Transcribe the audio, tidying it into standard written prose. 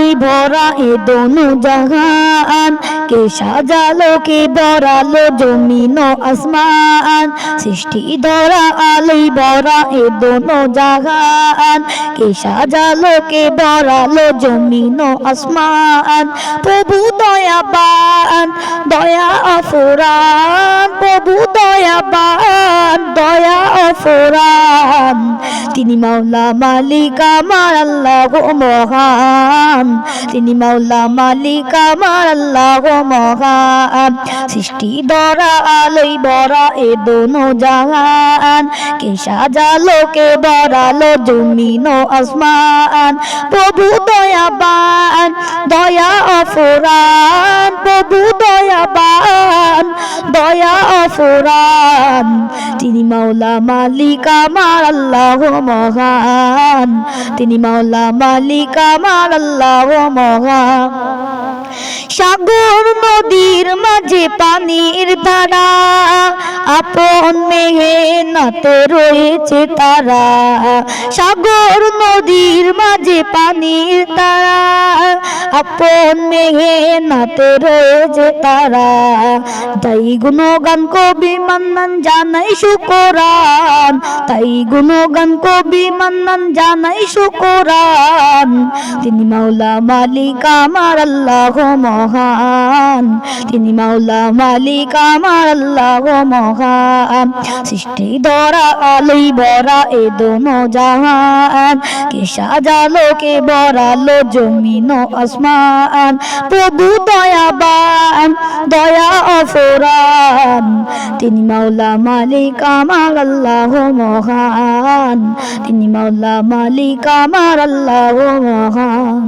আলোয় ভরা এ দোনো জাহান, কে সাজালো কে বরালো জমিন ও আসমান। সৃষ্টি ধরা আলোয় ভরা এ দোনো জাহান, কে সাজালো কে বরালো জমিন ও আসমান। প্রভু দয়াবান দয়া অফুরান, প্রভু দয়াবান দয়া অফুরান। তিনি মাওলা মালিক আমার আল্লাহ মহান, তিনি মাওলা মালিক আমার আল্লাহ মহান। সৃষ্টি ধরা আলোয় ভরা এ দোনো জাহান, কে সাজালো কে বরালো জমিন ও আসমান। প্রভু দয়াবান দয়া অফুরান, প্রভু দয়াবান দয়া অফুরান। তিনি মাওলা মালিক আমার আল্লাহ মহান, তিনি মাওলা মালিক আমার আল্লাহ মহান। সাগর নদীর মাঝে পানির ধারা, আপন মেহনতে রয়েছে তারা। সাগর নদীর মাঝে পানির ধারা, আপন মেহনতে রয়েছে তারা। তাই গুণগান কবি মান্নান জানাই শুকরান, তাই গুণগান কবি মান্নান জানাই শুকরান। তিনি মাওলা মালিক আমার আল্লাহ মহান, তিনি মাওলা মালিক আমার আল্লাহ মহান। সৃষ্টি ধরা আলোয় ভরা এ দোনো জাহান, কে সাজালো কে বরালো জমিন ও আসমান। প্রভু দয়াবান দয়া অফুরান, তিনি মাওলা মালিক আমার আল্লাহ মহান, তিনি মাওলা মালিক আমার আল্লাহ মহান।